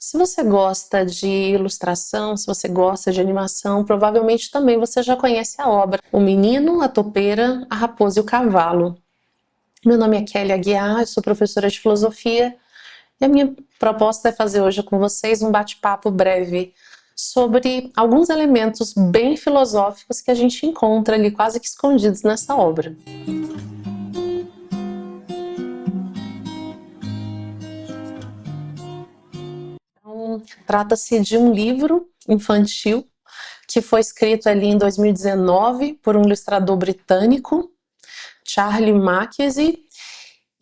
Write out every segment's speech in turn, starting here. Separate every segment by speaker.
Speaker 1: Se você gosta de ilustração, se você gosta de animação, provavelmente também você já conhece a obra O Menino, a Topeira, a Raposa e o Cavalo. Meu nome é Kelly Aguiar, eu sou professora de filosofia e a minha proposta é fazer hoje com vocês um bate-papo breve sobre alguns elementos bem filosóficos que a gente encontra ali quase que escondidos nessa obra. Então, trata-se de um livro infantil que foi escrito ali em 2019 por um ilustrador britânico, Charlie Mackesy,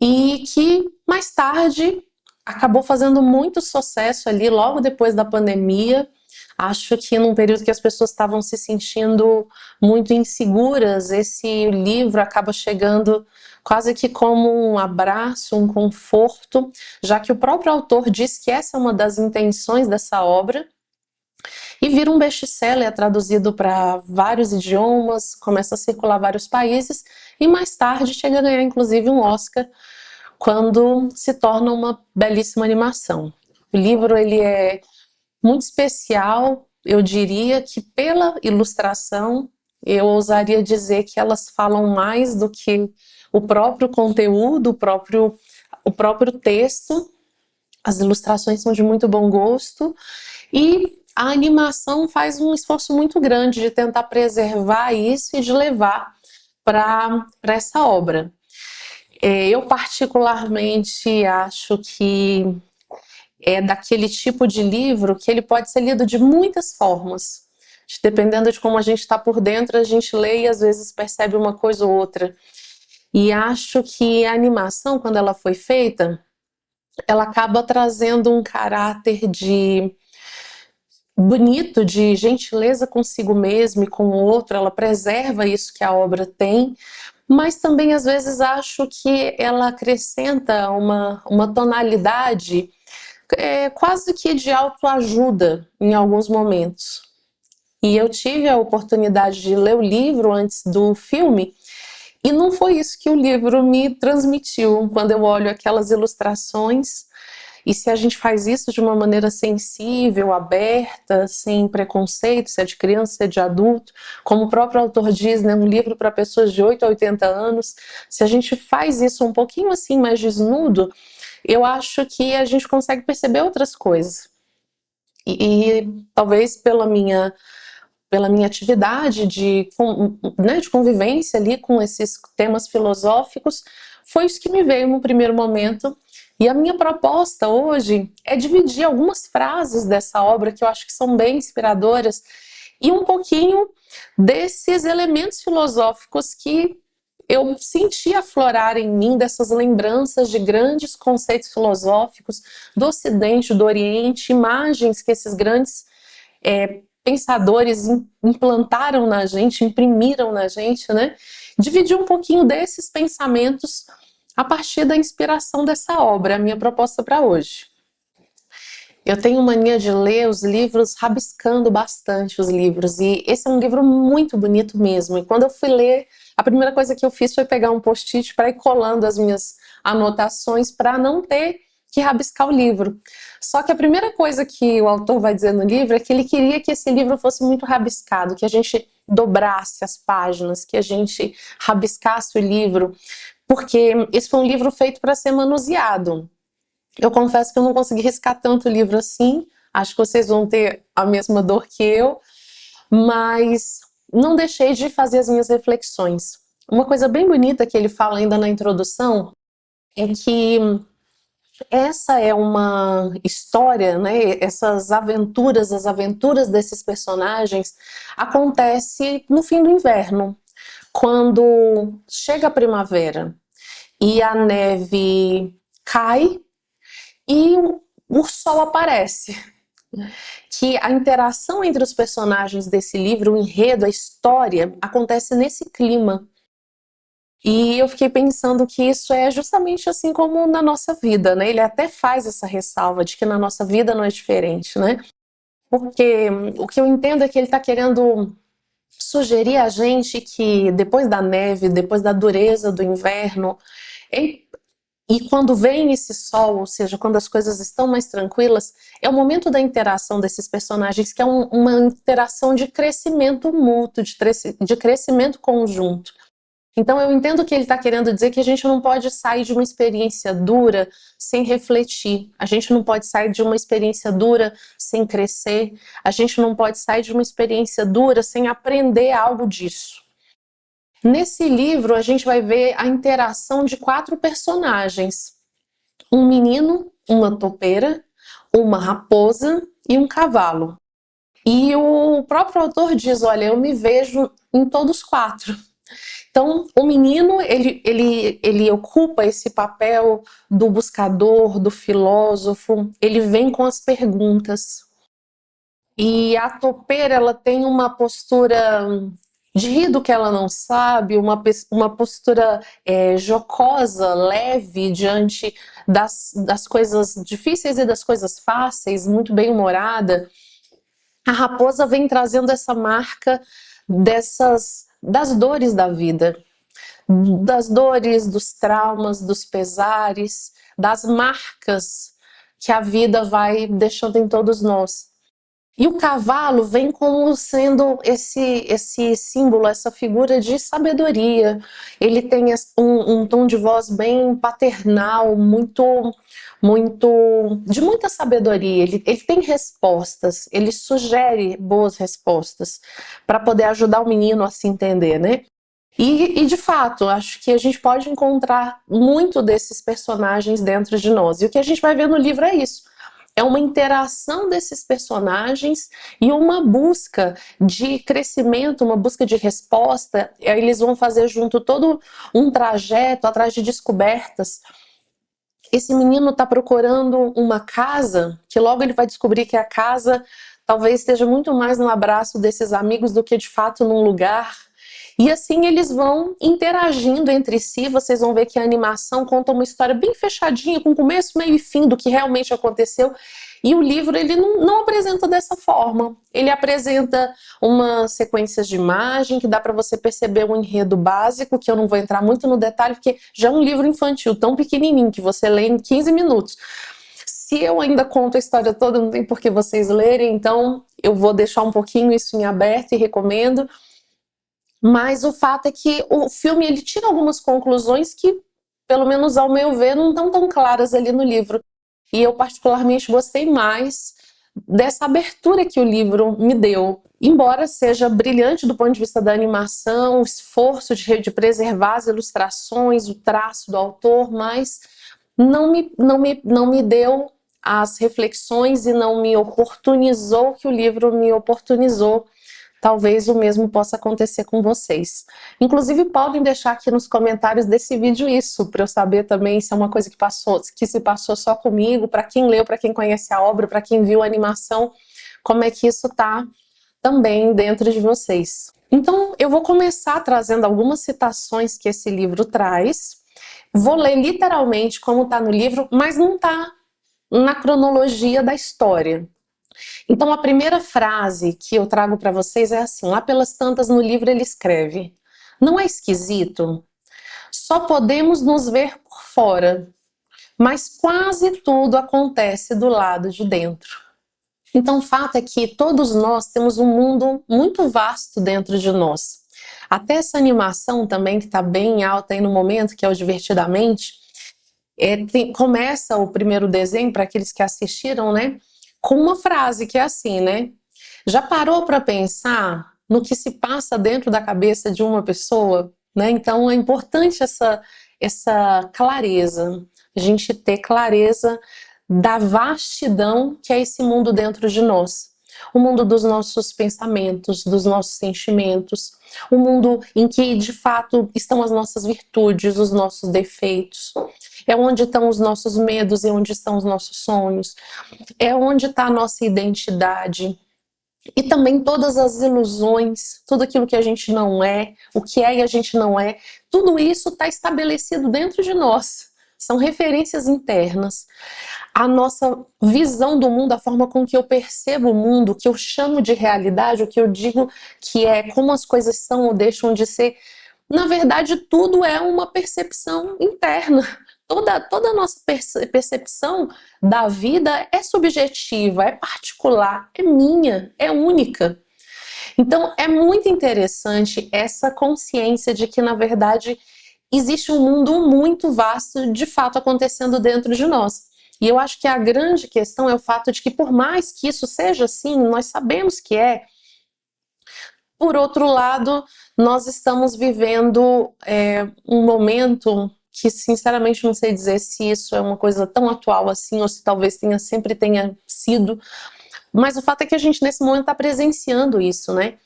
Speaker 1: e que mais tarde acabou fazendo muito sucesso ali logo depois da pandemia. Acho que num período que as pessoas estavam se sentindo muito inseguras, esse livro acaba chegando quase que como um abraço, um conforto, já que o próprio autor diz que essa é uma das intenções dessa obra. E vira um best-seller, é traduzido para vários idiomas, começa a circular vários países e mais tarde chega a ganhar inclusive um Oscar quando se torna uma belíssima animação. O livro ele é muito especial, eu diria que pela ilustração, eu ousaria dizer que elas falam mais do que o próprio conteúdo, o próprio texto. As ilustrações são de muito bom gosto e a animação faz um esforço muito grande de tentar preservar isso e de levar para essa obra. Eu particularmente acho que é daquele tipo de livro que ele pode ser lido de muitas formas. Dependendo de como a gente está por dentro, a gente lê e às vezes percebe uma coisa ou outra. E acho que a animação, quando ela foi feita, ela acaba trazendo um caráter de bonito, de gentileza consigo mesmo e com o outro, ela preserva isso que a obra tem, mas também às vezes acho que ela acrescenta uma tonalidade quase que de autoajuda em alguns momentos. E eu tive a oportunidade de ler o livro antes do filme, e não foi isso que o livro me transmitiu quando eu olho aquelas ilustrações. E se a gente faz isso de uma maneira sensível, aberta, sem preconceito, se é de criança, se é de adulto, como o próprio autor diz, né, um livro para pessoas de 8 a 80 anos, se a gente faz isso um pouquinho assim mais desnudo, eu acho que a gente consegue perceber outras coisas. E talvez pela minha atividade né, de convivência ali com esses temas filosóficos, foi isso que me veio no primeiro momento. E a minha proposta hoje é dividir algumas frases dessa obra que eu acho que são bem inspiradoras e um pouquinho desses elementos filosóficos que eu senti aflorar em mim, dessas lembranças de grandes conceitos filosóficos do Ocidente, do Oriente, imagens que esses grandes pensadores implantaram na gente, imprimiram na gente, né? Dividir um pouquinho desses pensamentos a partir da inspiração dessa obra, a minha proposta para hoje. Eu tenho mania de ler os livros rabiscando bastante os livros, e esse é um livro muito bonito mesmo. E quando eu fui ler, a primeira coisa que eu fiz foi pegar um post-it para ir colando as minhas anotações para não ter que rabiscar o livro. Só que a primeira coisa que o autor vai dizer no livro é que ele queria que esse livro fosse muito rabiscado, que a gente dobrasse as páginas, que a gente rabiscasse o livro, porque esse foi um livro feito para ser manuseado. Eu confesso que eu não consegui riscar tanto o livro assim, acho que vocês vão ter a mesma dor que eu, mas não deixei de fazer as minhas reflexões. Uma coisa bem bonita que ele fala ainda na introdução é que essa é uma história, né? Essas aventuras, as aventuras desses personagens acontecem no fim do inverno, quando chega a primavera e a neve cai e o sol aparece. Que a interação entre os personagens desse livro, o enredo, a história, acontece nesse clima. E eu fiquei pensando que isso é justamente assim como na nossa vida, né? Ele até faz essa ressalva de que na nossa vida não é diferente, né? Porque o que eu entendo é que ele está querendo sugerir a gente que depois da neve, depois da dureza do inverno, é E quando vem esse sol, ou seja, quando as coisas estão mais tranquilas, é o momento da interação desses personagens, que é uma interação de crescimento mútuo, de crescimento conjunto. Então eu entendo que ele está querendo dizer que a gente não pode sair de uma experiência dura sem refletir. A gente não pode sair de uma experiência dura sem crescer. A gente não pode sair de uma experiência dura sem aprender algo disso. Nesse livro, a gente vai ver a interação de 4 personagens. Um menino, uma topeira, uma raposa e um cavalo. E o próprio autor diz, olha, eu me vejo em todos 4. Então, o menino, ele ocupa esse papel do buscador, do filósofo, ele vem com as perguntas. E a topeira, ela tem uma postura de rir do que ela não sabe, uma postura jocosa, leve, diante das coisas difíceis e das coisas fáceis, muito bem-humorada. A raposa vem trazendo essa marca das dores da vida, das dores, dos traumas, dos pesares, das marcas que a vida vai deixando em todos nós. E o cavalo vem como sendo esse símbolo, essa figura de sabedoria. Ele tem um tom de voz bem paternal, de muita sabedoria. Ele tem respostas, ele sugere boas respostas para poder ajudar o menino a se entender, né? E de fato, acho que a gente pode encontrar muito desses personagens dentro de nós. E o que a gente vai ver no livro é isso. É uma interação desses personagens e uma busca de crescimento, uma busca de resposta. Eles vão fazer junto todo um trajeto atrás de descobertas. Esse menino está procurando uma casa, que logo ele vai descobrir que a casa talvez esteja muito mais no abraço desses amigos do que de fato num lugar. E assim eles vão interagindo entre si. Vocês vão ver que a animação conta uma história bem fechadinha, com começo, meio e fim do que realmente aconteceu. E o livro ele não apresenta dessa forma. Ele apresenta umas sequências de imagem que dá para você perceber um enredo básico, que eu não vou entrar muito no detalhe, porque já é um livro infantil tão pequenininho que você lê em 15 minutos. Se eu ainda conto a história toda, não tem por que vocês lerem, então eu vou deixar um pouquinho isso em aberto e recomendo. Mas o fato é que o filme ele tira algumas conclusões que, pelo menos ao meu ver, não estão tão claras ali no livro. E eu particularmente gostei mais dessa abertura que o livro me deu. Embora seja brilhante do ponto de vista da animação, o esforço de preservar as ilustrações, o traço do autor, mas não me deu as reflexões e não me oportunizou que o livro me oportunizou. Talvez o mesmo possa acontecer com vocês. Inclusive, podem deixar aqui nos comentários desse vídeo isso, para eu saber também se é uma coisa que se passou só comigo, para quem leu, para quem conhece a obra, para quem viu a animação, como é que isso tá também dentro de vocês. Então, eu vou começar trazendo algumas citações que esse livro traz. Vou ler literalmente como está no livro, mas não está na cronologia da história. Então a primeira frase que eu trago para vocês é assim, lá pelas tantas no livro ele escreve: não é esquisito? Só podemos nos ver por fora, mas quase tudo acontece do lado de dentro. Então o fato é que todos nós temos um mundo muito vasto dentro de nós. Até essa animação também, que está bem alta aí no momento, que é o Divertidamente, começa o primeiro desenho, para aqueles que assistiram, né? Com uma frase que é assim, né? Já parou para pensar no que se passa dentro da cabeça de uma pessoa? Né? Então é importante essa clareza, a gente ter clareza da vastidão que é esse mundo dentro de nós. O mundo dos nossos pensamentos, dos nossos sentimentos, o mundo em que de fato estão as nossas virtudes, os nossos defeitos. É onde estão os nossos medos e onde estão os nossos sonhos. É onde está a nossa identidade. E também todas as ilusões, tudo aquilo que a gente não é, o que é e a gente não é, tudo isso está estabelecido dentro de nós. São referências internas. A nossa visão do mundo, a forma com que eu percebo o mundo, o que eu chamo de realidade, o que eu digo que é como as coisas são ou deixam de ser, na verdade tudo é uma percepção interna. toda a nossa percepção da vida é subjetiva, é particular, é minha, é única. Então, é muito interessante essa consciência de que, na verdade, existe um mundo muito vasto de fato acontecendo dentro de nós. E eu acho que a grande questão é o fato de que, por mais que isso seja assim, nós sabemos que é, por outro lado, nós estamos vivendo um momento que, sinceramente, não sei dizer se isso é uma coisa tão atual assim, ou se talvez sempre tenha sido, mas o fato é que a gente, nesse momento, está presenciando isso, né?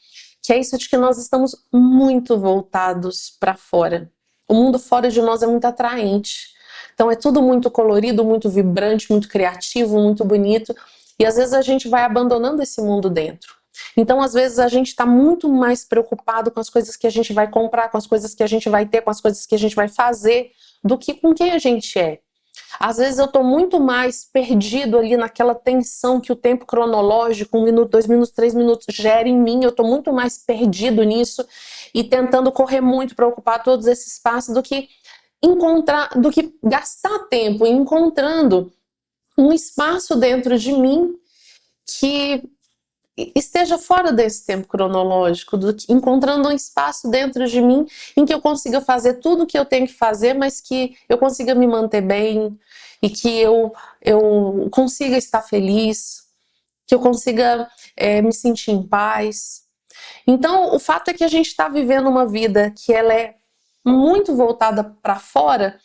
Speaker 1: Que é isso de que nós estamos muito voltados para fora. O mundo fora de nós é muito atraente. Então é tudo muito colorido, muito vibrante, muito criativo, muito bonito. E às vezes a gente vai abandonando esse mundo dentro. Então às vezes a gente está muito mais preocupado com as coisas que a gente vai comprar, com as coisas que a gente vai ter, com as coisas que a gente vai fazer, do que com quem a gente é. Às vezes eu estou muito mais perdido ali naquela tensão que o tempo cronológico, 1 minuto, 2 minutos, 3 minutos, gera em mim. Eu estou muito mais perdido nisso e tentando correr muito para ocupar todos esses espaços do que gastar tempo encontrando um espaço dentro de mim que esteja fora desse tempo cronológico, encontrando um espaço dentro de mim em que eu consiga fazer tudo o que eu tenho que fazer, mas que eu consiga me manter bem e que eu consiga estar feliz, que eu consiga me sentir em paz. Então, o fato é que a gente está vivendo uma vida que ela é muito voltada para fora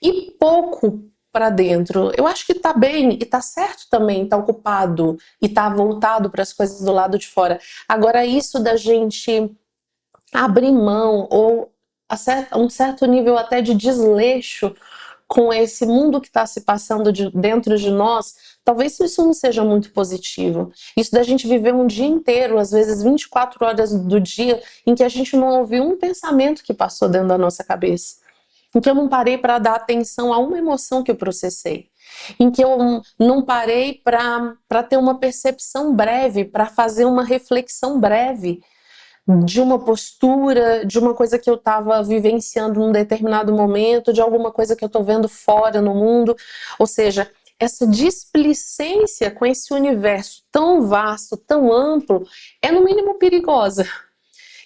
Speaker 1: e pouco para dentro. Eu acho que tá bem e tá certo também, tá ocupado e tá voltado para as coisas do lado de fora. Agora, isso da gente abrir mão ou a um certo nível até de desleixo com esse mundo que está se passando dentro de nós, talvez isso não seja muito positivo. Isso da gente viver um dia inteiro, às vezes 24 horas do dia, em que a gente não ouviu um pensamento que passou dentro da nossa cabeça. Em que eu não parei para dar atenção a uma emoção que eu processei. Em que eu não parei para ter uma percepção breve, para fazer uma reflexão breve de uma postura, de uma coisa que eu estava vivenciando num determinado momento, de alguma coisa que eu estou vendo fora no mundo. Ou seja, essa displicência com esse universo tão vasto, tão amplo, é no mínimo perigosa.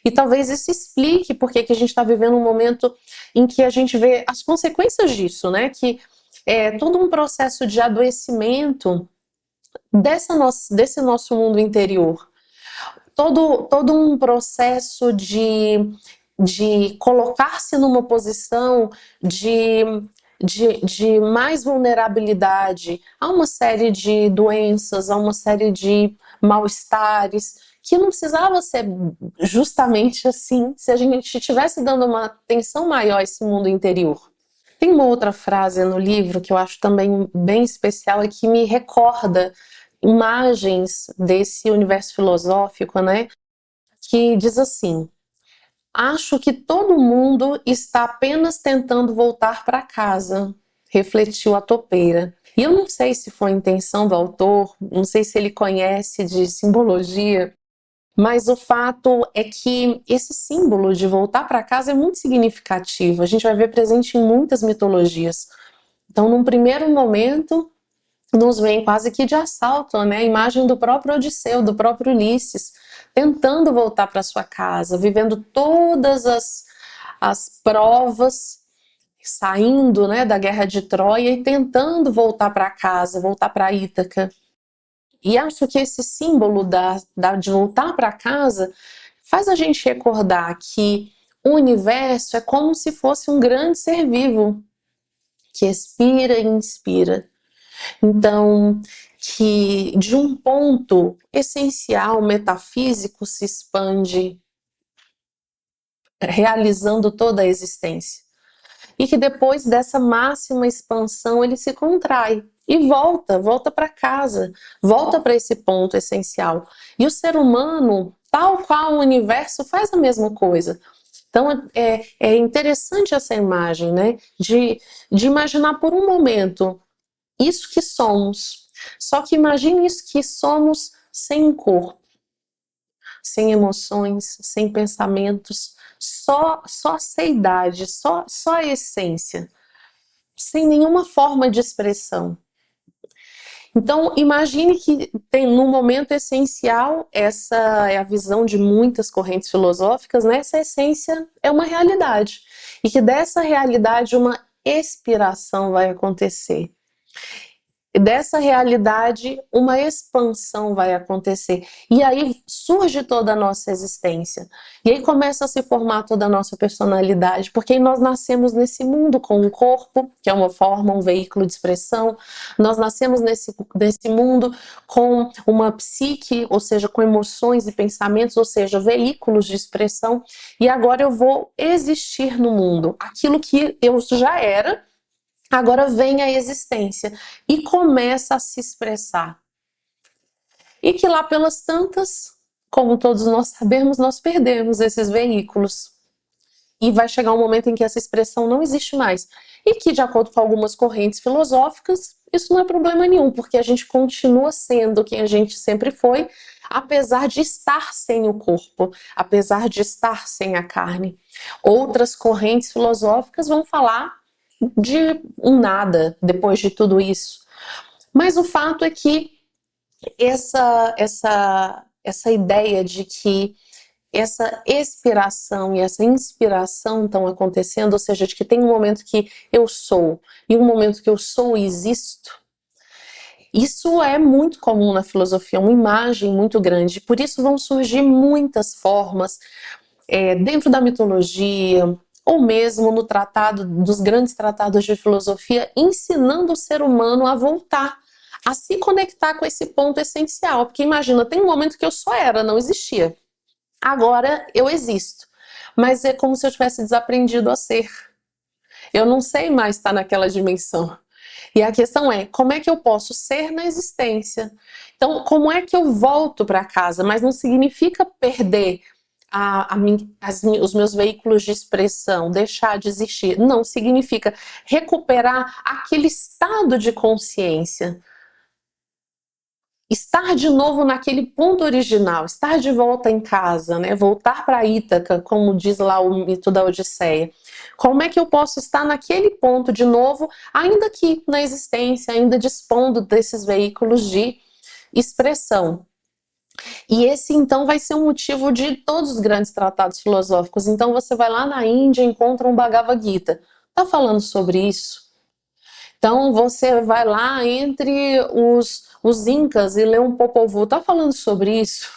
Speaker 1: E talvez isso explique por que a gente está vivendo um momento em que a gente vê as consequências disso, né? Que é todo um processo de adoecimento desse nosso mundo interior. Todo um processo de colocar-se numa posição de mais vulnerabilidade a uma série de doenças, a uma série de mal-estares, que não precisava ser justamente assim, se a gente estivesse dando uma atenção maior a esse mundo interior. Tem uma outra frase no livro que eu acho também bem especial e que me recorda imagens desse universo filosófico, né? Que diz assim: acho que todo mundo está apenas tentando voltar para casa, refletiu a topeira. E eu não sei se foi a intenção do autor, não sei se ele conhece de simbologia, mas o fato é que esse símbolo de voltar para casa é muito significativo. A gente vai ver presente em muitas mitologias. Então, num primeiro momento, nos vem quase que de assalto, né? A imagem do próprio Odisseu, do próprio Ulisses, tentando voltar para sua casa, vivendo todas as provas, saindo, né, da guerra de Troia e tentando voltar para casa, voltar para Ítaca. E acho que esse símbolo de voltar para casa faz a gente recordar que o universo é como se fosse um grande ser vivo que expira e inspira. Então, que de um ponto essencial, metafísico, se expande, realizando toda a existência. E que depois dessa máxima expansão, ele se contrai e volta para casa, volta para esse ponto essencial. E o ser humano, tal qual o universo, faz a mesma coisa. Então é interessante essa imagem, né? De imaginar por um momento isso que somos. Só que imagine isso que somos sem um corpo, sem emoções, sem pensamentos, só a seidade, só a essência. sem nenhuma forma de expressão. Então, imagine que tem num momento essencial, essa é a visão de muitas correntes filosóficas, né? Essa essência é uma realidade. E que dessa realidade uma expiração vai acontecer. E dessa realidade, uma expansão vai acontecer. E aí surge toda a nossa existência. E aí começa a se formar toda a nossa personalidade, porque nós nascemos nesse mundo com um corpo, que é uma forma, um veículo de expressão. Nós nascemos nesse mundo com uma psique, ou seja, com emoções e pensamentos, ou seja, veículos de expressão. E agora eu vou existir no mundo. Aquilo que eu já era, agora vem a existência e começa a se expressar. E que lá pelas tantas, como todos nós sabemos, nós perdemos esses veículos. E vai chegar um momento em que essa expressão não existe mais. E que, de acordo com algumas correntes filosóficas, isso não é problema nenhum, porque a gente continua sendo quem a gente sempre foi, apesar de estar sem o corpo, apesar de estar sem a carne. Outras correntes filosóficas vão falar de um nada depois de tudo isso. Mas o fato é que essa ideia de que essa expiração e essa inspiração estão acontecendo, ou seja, de que tem um momento que eu sou e um momento que eu sou e existo, isso é muito comum na filosofia, uma imagem muito grande. Por isso vão surgir muitas formas dentro da mitologia, ou mesmo no tratado, dos grandes tratados de filosofia, ensinando o ser humano a voltar, a se conectar com esse ponto essencial. Porque imagina, tem um momento que eu só era, não existia. Agora eu existo. Mas é como se eu tivesse desaprendido a ser. Eu não sei mais estar naquela dimensão. E a questão é, como é que eu posso ser na existência? Então, como é que eu volto para casa? Mas não significa perder os meus veículos de expressão, deixar de existir. Não, significa recuperar aquele estado de consciência. Estar de novo naquele ponto original, estar de volta em casa, né? Voltar para Ítaca, como diz lá o mito da Odisseia. Como é que eu posso estar naquele ponto de novo, ainda aqui na existência, ainda dispondo desses veículos de expressão? E esse, então, vai ser um motivo de todos os grandes tratados filosóficos. Então, você vai lá na Índia e encontra um Bhagavad Gita. Está falando sobre isso? Então, você vai lá entre os Incas e lê um Popol Vuh. Está falando sobre isso?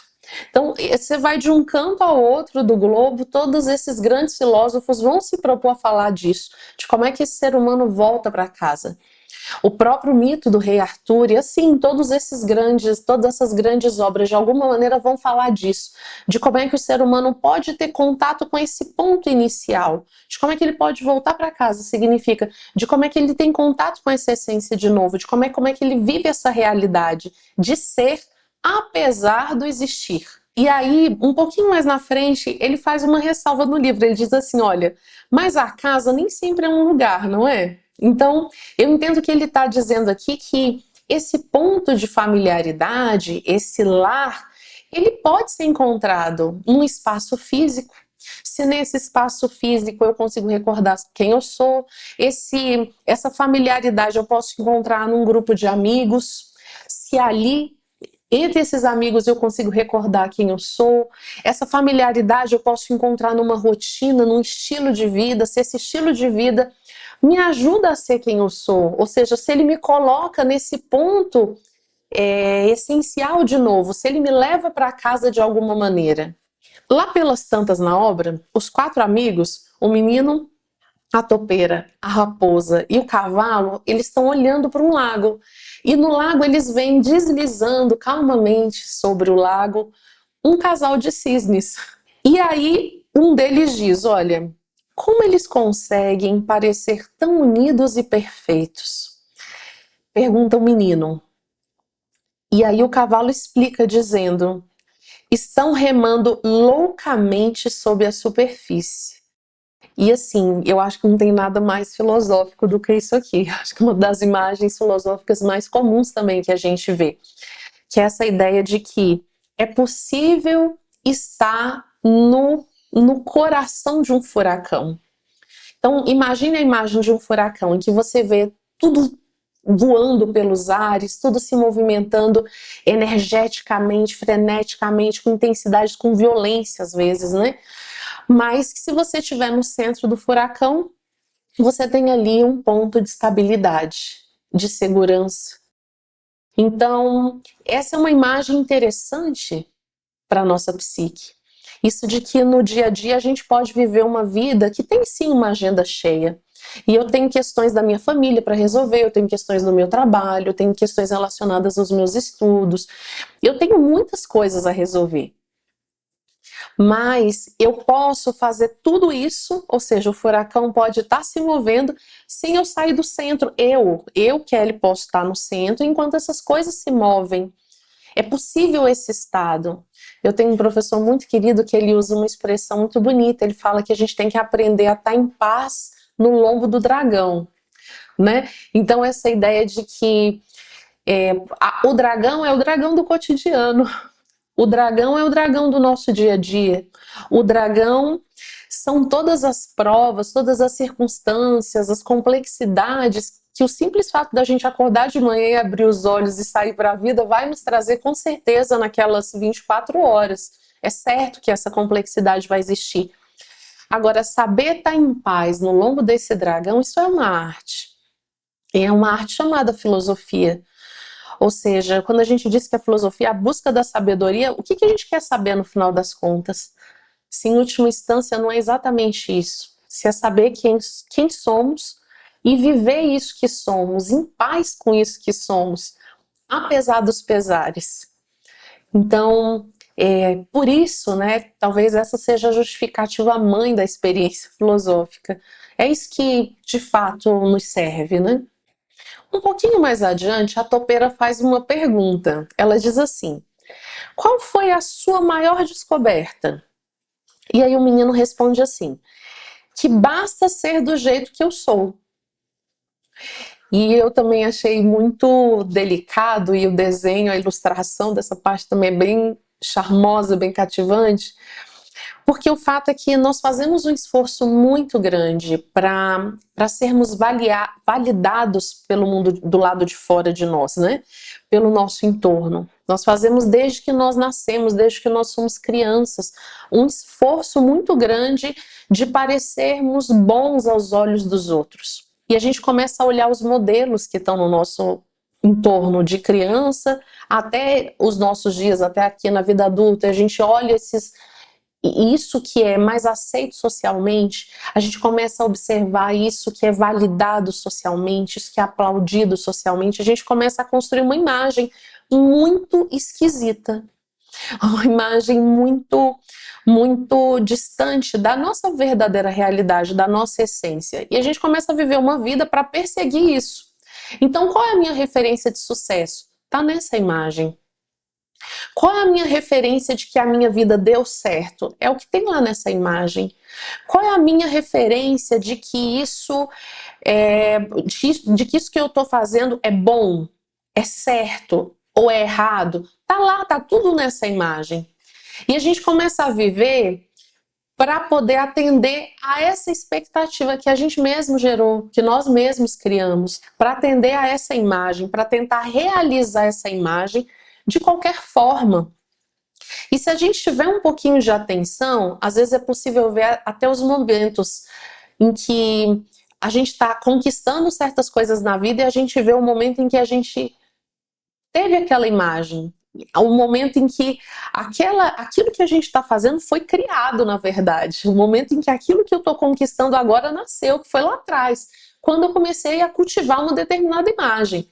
Speaker 1: Então, você vai de um canto ao outro do globo, todos esses grandes filósofos vão se propor a falar disso, de como é que esse ser humano volta para casa. O próprio mito do rei Arthur, e assim, todas essas grandes obras, de alguma maneira, vão falar disso, de como é que o ser humano pode ter contato com esse ponto inicial, de como é que ele pode voltar para casa, significa, de como é que ele tem contato com essa essência de novo, de como é que ele vive essa realidade de ser, apesar do existir. E aí, um pouquinho mais na frente, ele faz uma ressalva no livro, ele diz assim, olha, mas a casa nem sempre é um lugar, não é? Então, eu entendo que ele está dizendo aqui que esse ponto de familiaridade, esse lar, ele pode ser encontrado num espaço físico. Se nesse espaço físico eu consigo recordar quem eu sou, essa familiaridade eu posso encontrar num grupo de amigos, se ali, entre esses amigos, eu consigo recordar quem eu sou, essa familiaridade eu posso encontrar numa rotina, num estilo de vida, se esse estilo de vida me ajuda a ser quem eu sou, ou seja, se ele me coloca nesse ponto essencial de novo, se ele me leva para casa de alguma maneira. Lá pelas tantas na obra, os 4 amigos, o menino, a topeira, a raposa e o cavalo, eles estão olhando para um lago. E no lago eles vêm deslizando calmamente sobre o lago um casal de cisnes. E aí um deles diz, olha, como eles conseguem parecer tão unidos e perfeitos? Pergunta o menino. E aí o cavalo explica dizendo, estão remando loucamente sob a superfície. E assim, eu acho que não tem nada mais filosófico do que isso aqui. Acho que uma das imagens filosóficas mais comuns também que a gente vê, que é essa ideia de que é possível estar no coração de um furacão. Então, imagine a imagem de um furacão em que você vê tudo voando pelos ares, tudo se movimentando energeticamente, freneticamente, com intensidade, com violência às vezes, né? Mas que se você estiver no centro do furacão, você tem ali um ponto de estabilidade, de segurança. Então, essa é uma imagem interessante para a nossa psique. Isso de que no dia a dia a gente pode viver uma vida que tem sim uma agenda cheia. E eu tenho questões da minha família para resolver, eu tenho questões do meu trabalho, eu tenho questões relacionadas aos meus estudos. Eu tenho muitas coisas a resolver. Mas eu posso fazer tudo isso, ou seja, o furacão pode estar se movendo sem eu sair do centro. Kelly, posso estar no centro enquanto essas coisas se movem. É possível esse estado. Eu tenho um professor muito querido que ele usa uma expressão muito bonita. Ele fala que a gente tem que aprender a estar em paz no lombo do dragão, né? Então essa ideia de que o dragão é o dragão do cotidiano. O dragão é o dragão do nosso dia a dia. O dragão são todas as provas, todas as circunstâncias, as complexidades que o simples fato da gente acordar de manhã e abrir os olhos e sair para a vida vai nos trazer com certeza naquelas 24 horas. É certo que essa complexidade vai existir. Agora, saber estar em paz no lombo desse dragão, isso é uma arte. E é uma arte chamada filosofia. Ou seja, quando a gente diz que a filosofia é a busca da sabedoria, o que a gente quer saber no final das contas? Se em última instância não é exatamente isso. Se é saber quem somos e viver isso que somos, em paz com isso que somos, apesar dos pesares. Então, por isso, né, talvez essa seja a justificativa mãe da experiência filosófica. É isso que, de fato, nos serve, né? Um pouquinho mais adiante, a topeira faz uma pergunta. Ela diz assim: qual foi a sua maior descoberta? E aí o menino responde assim: que basta ser do jeito que eu sou. E eu também achei muito delicado, e o desenho, a ilustração dessa parte também é bem charmosa, bem cativante, porque o fato é que nós fazemos um esforço muito grande para sermos validados pelo mundo do lado de fora de nós, né? Pelo nosso entorno. Nós fazemos desde que nós nascemos, desde que nós somos crianças, um esforço muito grande de parecermos bons aos olhos dos outros. E a gente começa a olhar os modelos que estão no nosso entorno de criança, até os nossos dias, até aqui na vida adulta, a gente olha isso que é mais aceito socialmente, a gente começa a observar isso que é validado socialmente, isso que é aplaudido socialmente, a gente começa a construir uma imagem muito esquisita, uma imagem muito, muito distante da nossa verdadeira realidade, da nossa essência. E a gente começa a viver uma vida para perseguir isso. Então, qual é a minha referência de sucesso? Tá nessa imagem. Qual é a minha referência de que a minha vida deu certo? É o que tem lá nessa imagem. Qual é a minha referência de que isso de que isso que eu estou fazendo é bom, é certo ou é errado? Tá lá, tá tudo nessa imagem. E a gente começa a viver para poder atender a essa expectativa que a gente mesmo gerou, que nós mesmos criamos, para atender a essa imagem, para tentar realizar essa imagem de qualquer forma. E se a gente tiver um pouquinho de atenção, às vezes é possível ver até os momentos em que a gente está conquistando certas coisas na vida e a gente vê o momento em que a gente teve aquela imagem, o momento em que aquilo que a gente está fazendo foi criado, na verdade, o momento em que aquilo que eu estou conquistando agora nasceu, que foi lá atrás, quando eu comecei a cultivar uma determinada imagem.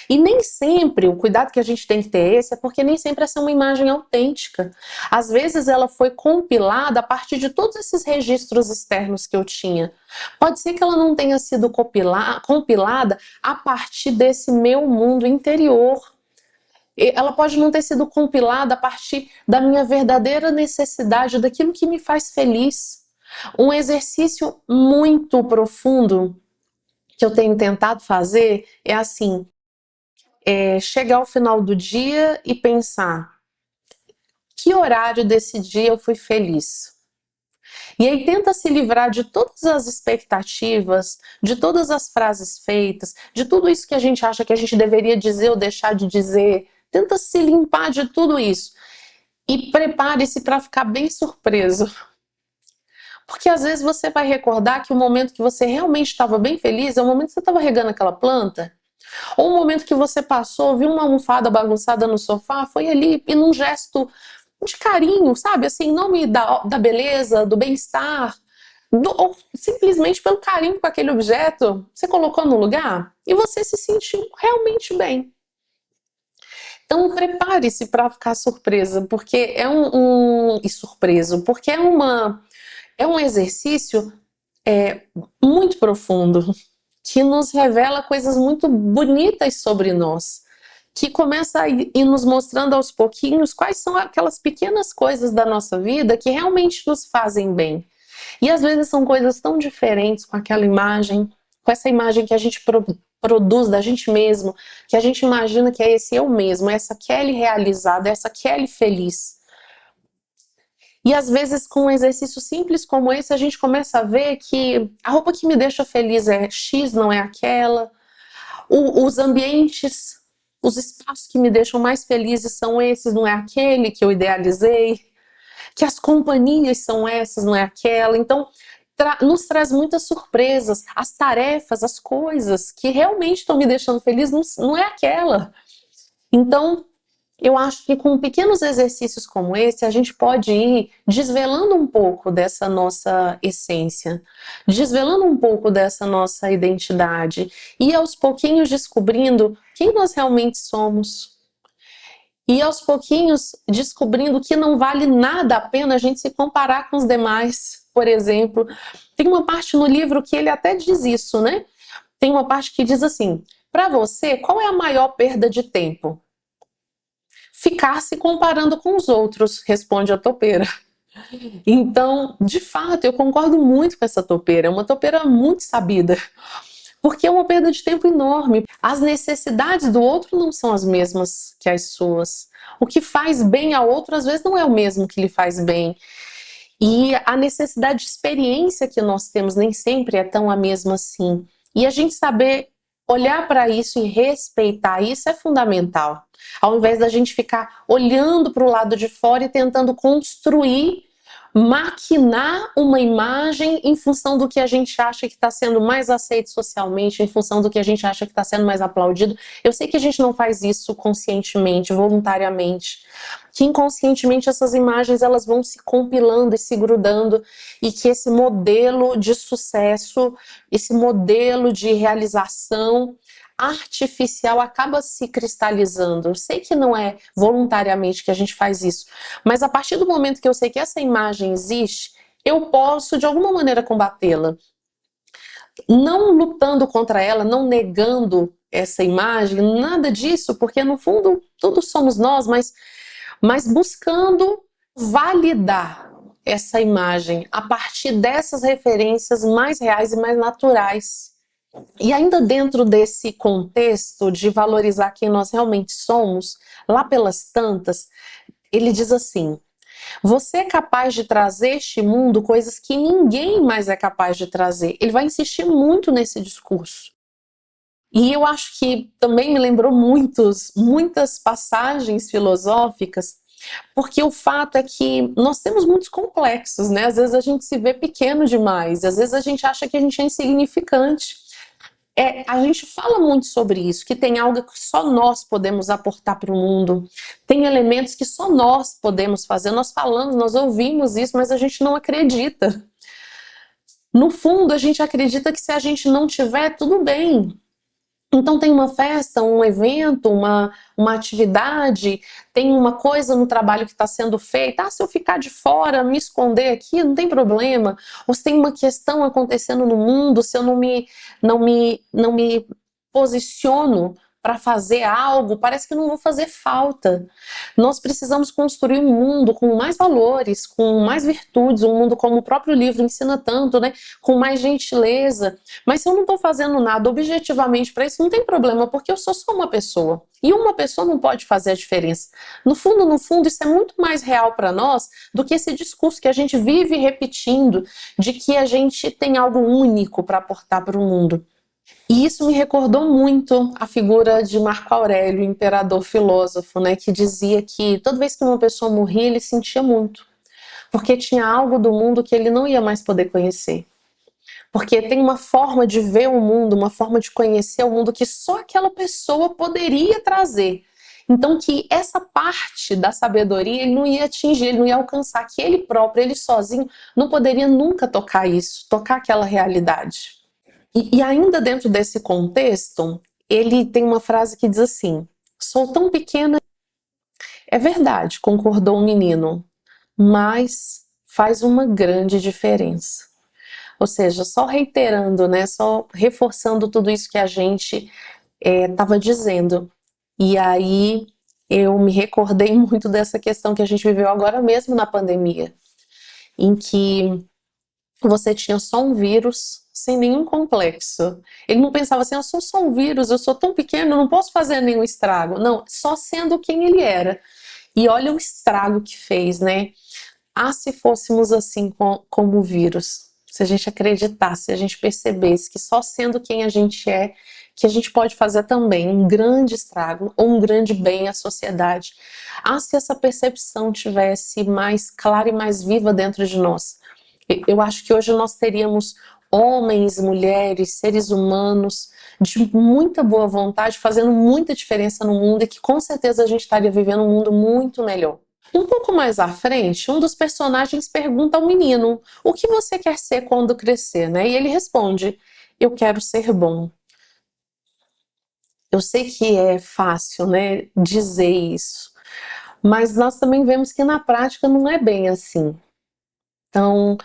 Speaker 1: E nem sempre, o cuidado que a gente tem que ter é porque nem sempre essa é uma imagem autêntica. Às vezes ela foi compilada a partir de todos esses registros externos que eu tinha. Pode ser que ela não tenha sido compilada a partir desse meu mundo interior. Ela pode não ter sido compilada a partir da minha verdadeira necessidade, daquilo que me faz feliz. Um exercício muito profundo que eu tenho tentado fazer é assim: chegar ao final do dia e pensar: que horário desse dia eu fui feliz? E aí tenta se livrar de todas as expectativas, de todas as frases feitas, de tudo isso que a gente acha que a gente deveria dizer ou deixar de dizer. Tenta se limpar de tudo isso. E prepare-se para ficar bem surpreso. Porque às vezes você vai recordar que o momento que você realmente estava bem feliz é o momento que você estava regando aquela planta. Ou o momento que você passou, viu uma almofada bagunçada no sofá, foi ali e num gesto de carinho, sabe? Assim, em nome da beleza, do bem-estar, ou simplesmente pelo carinho com aquele objeto, você colocou no lugar e você se sentiu realmente bem. Então prepare-se para ficar surpresa, porque e surpreso, porque é um exercício muito profundo, que nos revela coisas muito bonitas sobre nós, que começa a ir nos mostrando aos pouquinhos quais são aquelas pequenas coisas da nossa vida que realmente nos fazem bem. E às vezes são coisas tão diferentes com aquela imagem, com essa imagem que a gente produz da gente mesmo, que a gente imagina que é esse eu mesmo, essa Kelly realizada, essa Kelly feliz. E às vezes com um exercício simples como esse, a gente começa a ver que a roupa que me deixa feliz é X, não é aquela. Os ambientes, os espaços que me deixam mais felizes são esses, não é aquele que eu idealizei. Que as companhias são essas, não é aquela. Então, nos traz muitas surpresas. As tarefas, as coisas que realmente estão me deixando feliz não é aquela. Então, eu acho que com pequenos exercícios como esse, a gente pode ir desvelando um pouco dessa nossa essência, desvelando um pouco dessa nossa identidade e aos pouquinhos descobrindo quem nós realmente somos. E aos pouquinhos descobrindo que não vale nada a pena a gente se comparar com os demais. Por exemplo, tem uma parte no livro que ele até diz isso, né? Tem uma parte que diz assim: para você, qual é a maior perda de tempo? Ficar se comparando com os outros, responde a topeira. Então, de fato, eu concordo muito com essa topeira. É uma topeira muito sabida. Porque é uma perda de tempo enorme. As necessidades do outro não são as mesmas que as suas. O que faz bem ao outro, às vezes, não é o mesmo que lhe faz bem. E a necessidade de experiência que nós temos nem sempre é tão a mesma assim. E a gente saber olhar para isso e respeitar isso é fundamental. Ao invés da gente ficar olhando para o lado de fora e tentando construir, maquinar uma imagem em função do que a gente acha que está sendo mais aceito socialmente, em função do que a gente acha que está sendo mais aplaudido. Eu sei que a gente não faz isso conscientemente, voluntariamente, que inconscientemente essas imagens elas vão se compilando e se grudando, e que esse modelo de sucesso, esse modelo de realização artificial acaba se cristalizando. Eu sei que não é voluntariamente que a gente faz isso, mas a partir do momento que eu sei que essa imagem existe, eu posso de alguma maneira combatê-la. Não lutando contra ela, não negando essa imagem, nada disso, porque no fundo todos somos nós, mas buscando validar essa imagem a partir dessas referências mais reais e mais naturais. E ainda dentro desse contexto de valorizar quem nós realmente somos, lá pelas tantas, ele diz assim: você é capaz de trazer a este mundo coisas que ninguém mais é capaz de trazer. Ele vai insistir muito nesse discurso. E eu acho que também me lembrou muitas passagens filosóficas, porque o fato é que nós temos muitos complexos, né? Às vezes a gente se vê pequeno demais, às vezes a gente acha que a gente é insignificante. A gente fala muito sobre isso, que tem algo que só nós podemos aportar para o mundo, tem elementos que só nós podemos fazer. Nós falamos, nós ouvimos isso, mas a gente não acredita. No fundo, a gente acredita que se a gente não tiver, tudo bem. Então tem uma festa, um evento, uma atividade, tem uma coisa no trabalho que está sendo feita. Se eu ficar de fora, me esconder aqui, não tem problema. Ou se tem uma questão acontecendo no mundo, se eu não me posiciono para fazer algo, parece que não vão fazer falta. Nós precisamos construir um mundo com mais valores, com mais virtudes, um mundo como o próprio livro ensina tanto, né? Com mais gentileza. Mas se eu não estou fazendo nada objetivamente para isso, não tem problema, porque eu sou só uma pessoa. E uma pessoa não pode fazer a diferença. No fundo, isso é muito mais real para nós do que esse discurso que a gente vive repetindo de que a gente tem algo único para aportar para o mundo. E isso me recordou muito a figura de Marco Aurélio, o imperador filósofo, né, que dizia que toda vez que uma pessoa morria, ele sentia muito, porque tinha algo do mundo que ele não ia mais poder conhecer. Porque tem uma forma de ver o mundo, uma forma de conhecer o mundo que só aquela pessoa poderia trazer. Então que essa parte da sabedoria ele não ia atingir, ele não ia alcançar, que ele próprio, ele sozinho, não poderia nunca tocar isso, tocar aquela realidade. E ainda dentro desse contexto, ele tem uma frase que diz assim: sou tão pequena. É verdade, concordou o menino, mas faz uma grande diferença. Ou seja, só reiterando, né, só reforçando tudo isso que a gente estava dizendo. E aí eu me recordei muito dessa questão que a gente viveu agora mesmo na pandemia, em que você tinha só um vírus sem nenhum complexo. Ele não pensava assim, eu sou só um vírus, eu sou tão pequeno, eu não posso fazer nenhum estrago. Não, só sendo quem ele era. E olha o estrago que fez, né? Ah, se fôssemos assim como o vírus. Se a gente acreditasse, se a gente percebesse que só sendo quem a gente é, que a gente pode fazer também um grande estrago ou um grande bem à sociedade. Ah, se essa percepção tivesse mais clara e mais viva dentro de nós. Eu acho que hoje nós teríamos homens, mulheres, seres humanos de muita boa vontade, fazendo muita diferença no mundo e que com certeza a gente estaria vivendo um mundo muito melhor. Um pouco mais à frente, um dos personagens pergunta ao menino: o que você quer ser quando crescer, né? E ele responde: eu quero ser bom. Eu sei que é fácil, né, dizer isso, mas nós também vemos que na prática não é bem assim. Então,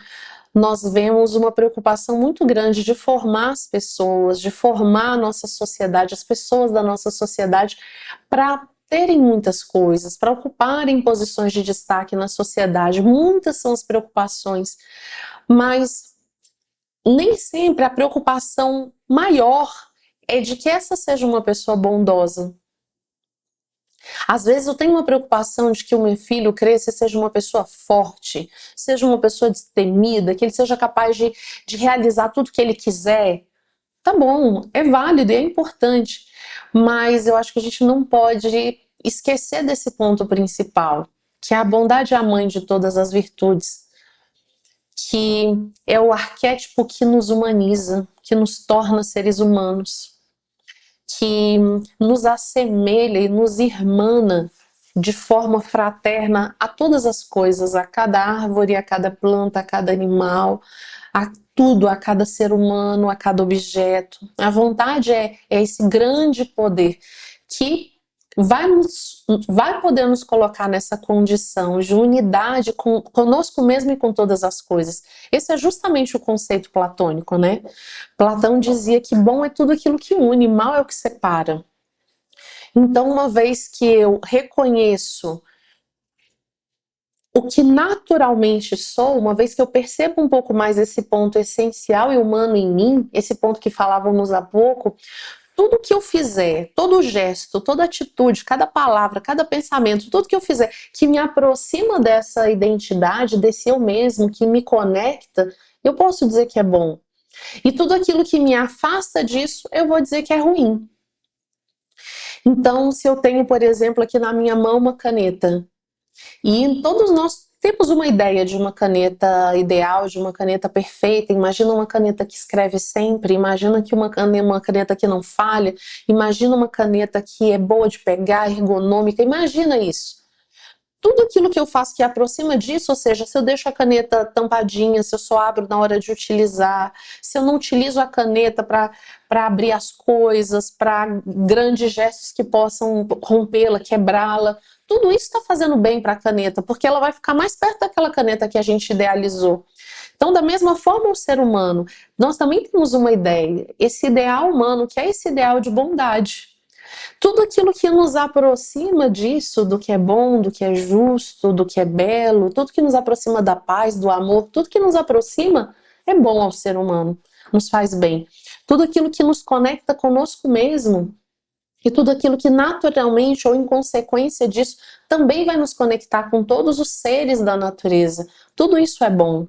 Speaker 1: nós vemos uma preocupação muito grande de formar as pessoas, de formar a nossa sociedade, as pessoas da nossa sociedade, para terem muitas coisas, para ocuparem posições de destaque na sociedade. Muitas são as preocupações, mas nem sempre a preocupação maior é de que essa seja uma pessoa bondosa. Às vezes eu tenho uma preocupação de que o meu filho cresça e seja uma pessoa forte, seja uma pessoa destemida, que ele seja capaz de realizar tudo que ele quiser. Tá bom, é válido e é importante, mas eu acho que a gente não pode esquecer desse ponto principal, que a bondade é a mãe de todas as virtudes, que é o arquétipo que nos humaniza, que nos torna seres humanos, que nos assemelha e nos irmana de forma fraterna a todas as coisas, a cada árvore, a cada planta, a cada animal, a tudo, a cada ser humano, a cada objeto. A vontade é esse grande poder que vai poder nos colocar nessa condição de unidade conosco mesmo e com todas as coisas. Esse é justamente o conceito platônico, né? Platão dizia que bom é tudo aquilo que une, mal é o que separa. Então, uma vez que eu reconheço o que naturalmente sou, uma vez que eu percebo um pouco mais esse ponto essencial e humano em mim, esse ponto que falávamos há pouco, tudo que eu fizer, todo gesto, toda atitude, cada palavra, cada pensamento, tudo que eu fizer que me aproxima dessa identidade, desse eu mesmo, que me conecta, eu posso dizer que é bom. E tudo aquilo que me afasta disso, eu vou dizer que é ruim. Então, se eu tenho, por exemplo, aqui na minha mão uma caneta, e todos nós temos uma ideia de uma caneta ideal, de uma caneta perfeita. Imagina uma caneta que escreve sempre, imagina que uma caneta que não falha, imagina uma caneta que é boa de pegar, ergonômica, imagina isso. Tudo aquilo que eu faço que aproxima disso, ou seja, se eu deixo a caneta tampadinha, se eu só abro na hora de utilizar, se eu não utilizo a caneta para abrir as coisas, para grandes gestos que possam rompê-la, quebrá-la, tudo isso está fazendo bem para a caneta, porque ela vai ficar mais perto daquela caneta que a gente idealizou. Então, da mesma forma, o ser humano, nós também temos uma ideia, esse ideal humano, que é esse ideal de bondade. Tudo aquilo que nos aproxima disso, do que é bom, do que é justo, do que é belo, tudo que nos aproxima da paz, do amor, tudo que nos aproxima é bom ao ser humano, nos faz bem. Tudo aquilo que nos conecta conosco mesmo, e tudo aquilo que naturalmente ou em consequência disso também vai nos conectar com todos os seres da natureza. Tudo isso é bom.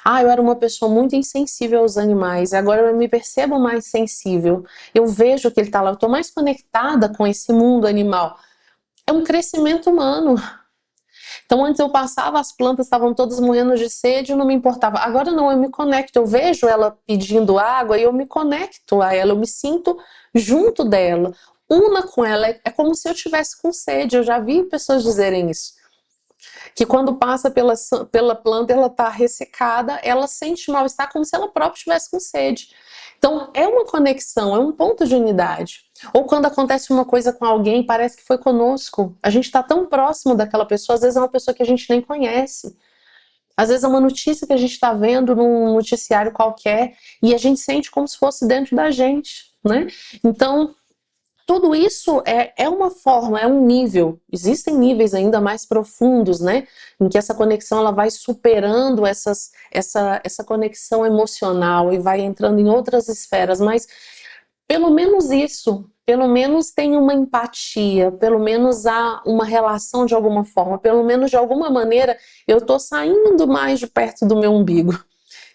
Speaker 1: Eu era uma pessoa muito insensível aos animais, e agora eu me percebo mais sensível. Eu vejo que ele está lá, eu estou mais conectada com esse mundo animal. É um crescimento humano. Então antes eu passava, as plantas estavam todas morrendo de sede, eu não me importava. Agora não, eu me conecto, eu vejo ela pedindo água e eu me conecto a ela, eu me sinto junto dela, una com ela, é como se eu tivesse com sede. Eu já vi pessoas dizerem isso, que quando passa pela planta, ela está ressecada, ela sente mal-estar como se ela própria estivesse com sede. Então é uma conexão, é um ponto de unidade. Ou quando acontece uma coisa com alguém, parece que foi conosco. A gente está tão próximo daquela pessoa, às vezes é uma pessoa que a gente nem conhece. Às vezes é uma notícia que a gente está vendo num noticiário qualquer e a gente sente como se fosse dentro da gente, né? Então, tudo isso é uma forma, é um nível. Existem níveis ainda mais profundos, né? Em que essa conexão ela vai superando essa conexão emocional e vai entrando em outras esferas, mas pelo menos isso, pelo menos tem uma empatia, pelo menos há uma relação de alguma forma, pelo menos de alguma maneira eu estou saindo mais de perto do meu umbigo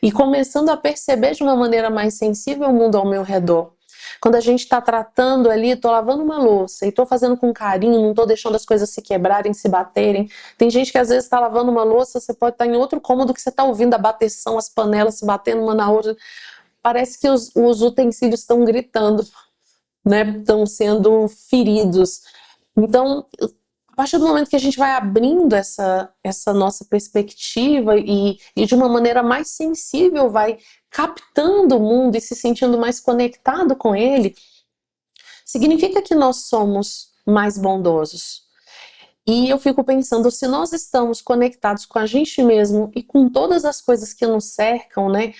Speaker 1: e começando a perceber de uma maneira mais sensível o mundo ao meu redor. Quando a gente está tratando ali, estou lavando uma louça e estou fazendo com carinho, não estou deixando as coisas se quebrarem, se baterem. Tem gente que às vezes está lavando uma louça, você pode estar em outro cômodo que você está ouvindo a bateção, as panelas se batendo uma na outra. Parece que os utensílios estão gritando, né? Estão sendo feridos. Então, a partir do momento que a gente vai abrindo essa nossa perspectiva e de uma maneira mais sensível vai captando o mundo e se sentindo mais conectado com ele, significa que nós somos mais bondosos. E eu fico pensando, se nós estamos conectados com a gente mesmo e com todas as coisas que nos cercam, né?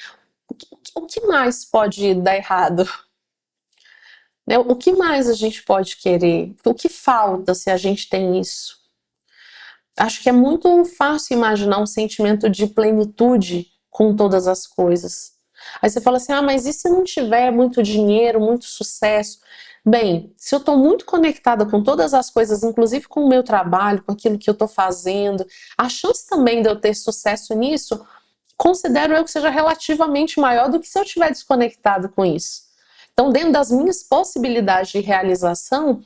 Speaker 1: O que mais pode dar errado? Né? O que mais a gente pode querer? O que falta se a gente tem isso? Acho que é muito fácil imaginar um sentimento de plenitude com todas as coisas. Aí você fala assim, mas e se não tiver muito dinheiro, muito sucesso? Bem, se eu estou muito conectada com todas as coisas, inclusive com o meu trabalho, com aquilo que eu estou fazendo, a chance também de eu ter sucesso nisso, considero eu que seja relativamente maior do que se eu estiver desconectado com isso. Então, dentro das minhas possibilidades de realização,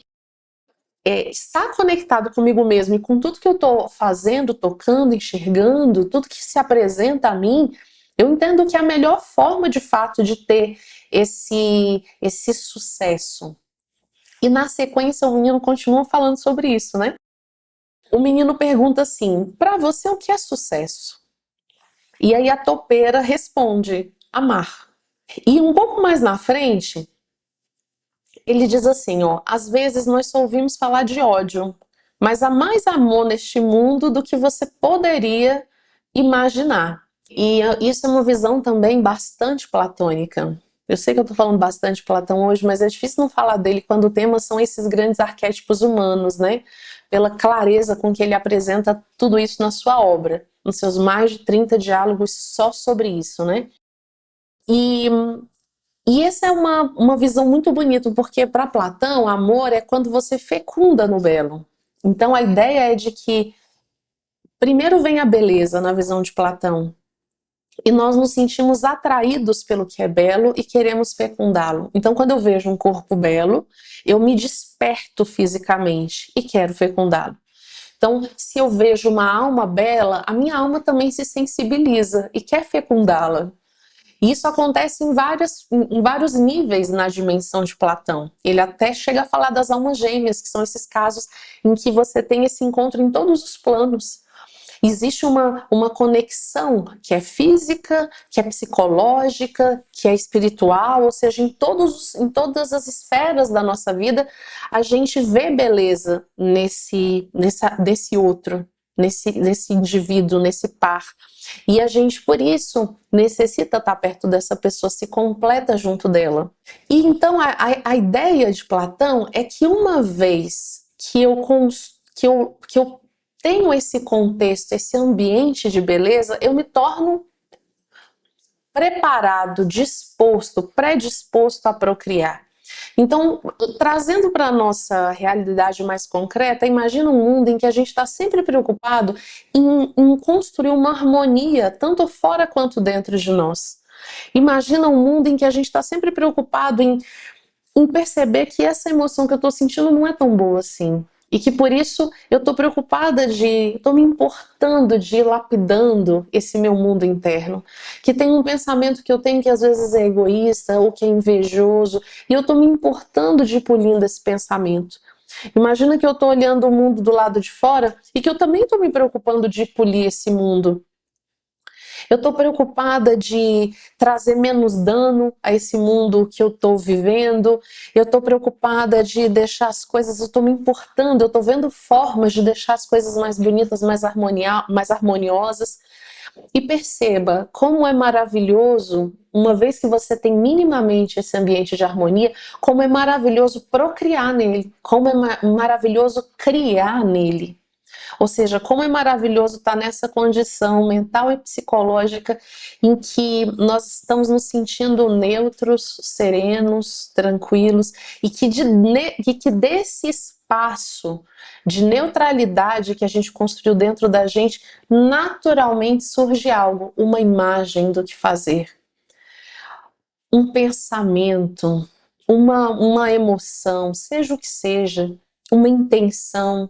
Speaker 1: estar conectado comigo mesmo e com tudo que eu estou fazendo, tocando, enxergando, tudo que se apresenta a mim, eu entendo que é a melhor forma, de fato, de ter esse sucesso. E na sequência o menino continua falando sobre isso, né? O menino pergunta assim, para você o que é sucesso? E aí a topeira responde, amar. E um pouco mais na frente, ele diz assim, às vezes nós só ouvimos falar de ódio, mas há mais amor neste mundo do que você poderia imaginar. E isso é uma visão também bastante platônica. Eu sei que eu estou falando bastante de Platão hoje, mas é difícil não falar dele quando o tema são esses grandes arquétipos humanos, né? Pela clareza com que ele apresenta tudo isso na sua obra, nos seus mais de 30 diálogos só sobre isso, né? E essa é uma visão muito bonita, porque para Platão, amor é quando você fecunda no belo. Então a ideia é de que primeiro vem a beleza na visão de Platão, e nós nos sentimos atraídos pelo que é belo e queremos fecundá-lo. Então quando eu vejo um corpo belo, eu me desperto fisicamente e quero fecundá-lo. Então, se eu vejo uma alma bela, a minha alma também se sensibiliza e quer fecundá-la. E isso acontece em vários níveis na dimensão de Platão. Ele até chega a falar das almas gêmeas, que são esses casos em que você tem esse encontro em todos os planos. Existe uma conexão que é física, que é psicológica, que é espiritual, ou seja, em todas as esferas da nossa vida, a gente vê beleza nesse outro. nesse indivíduo, nesse par. E a gente, por isso, necessita estar perto dessa pessoa, se completa junto dela. E então a ideia de Platão é que uma vez que eu tenho esse contexto, esse ambiente de beleza, eu me torno preparado, disposto, predisposto a procriar. Então, trazendo para a nossa realidade mais concreta, imagina um mundo em que a gente está sempre preocupado em construir uma harmonia, tanto fora quanto dentro de nós. Imagina um mundo em que a gente está sempre preocupado em perceber que essa emoção que eu estou sentindo não é tão boa assim. E que por isso eu estou preocupada estou me importando de ir lapidando esse meu mundo interno. Que tem um pensamento que eu tenho que às vezes é egoísta ou que é invejoso, e eu estou me importando de ir polindo esse pensamento. Imagina que eu estou olhando o mundo do lado de fora e que eu também estou me preocupando de polir esse mundo. Eu estou preocupada de trazer menos dano a esse mundo que eu estou vivendo. Eu estou preocupada de deixar as coisas, eu estou me importando, eu estou vendo formas de deixar as coisas mais bonitas, mais harmoniosas. E perceba como é maravilhoso, uma vez que você tem minimamente esse ambiente de harmonia, como é maravilhoso procriar nele, como é maravilhoso criar nele. Ou seja, como é maravilhoso estar nessa condição mental e psicológica em que nós estamos nos sentindo neutros, serenos, tranquilos, e que desse espaço de neutralidade que a gente construiu dentro da gente, naturalmente surge algo, uma imagem do que fazer, um pensamento, uma emoção, seja o que seja, uma intenção.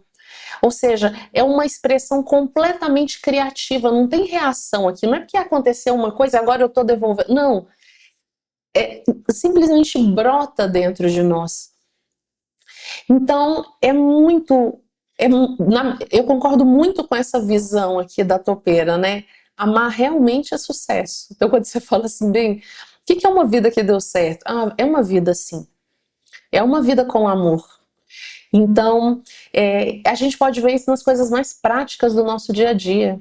Speaker 1: Ou seja, é uma expressão completamente criativa, não tem reação aqui, não é porque aconteceu uma coisa agora eu estou devolvendo, não, simplesmente brota dentro de nós. Então eu concordo muito com essa visão aqui da topeira, né? Amar realmente é sucesso. Então quando você fala assim, bem, o que é uma vida que deu certo? É uma vida assim, é uma vida com amor. Então, a gente pode ver isso nas coisas mais práticas do nosso dia a dia.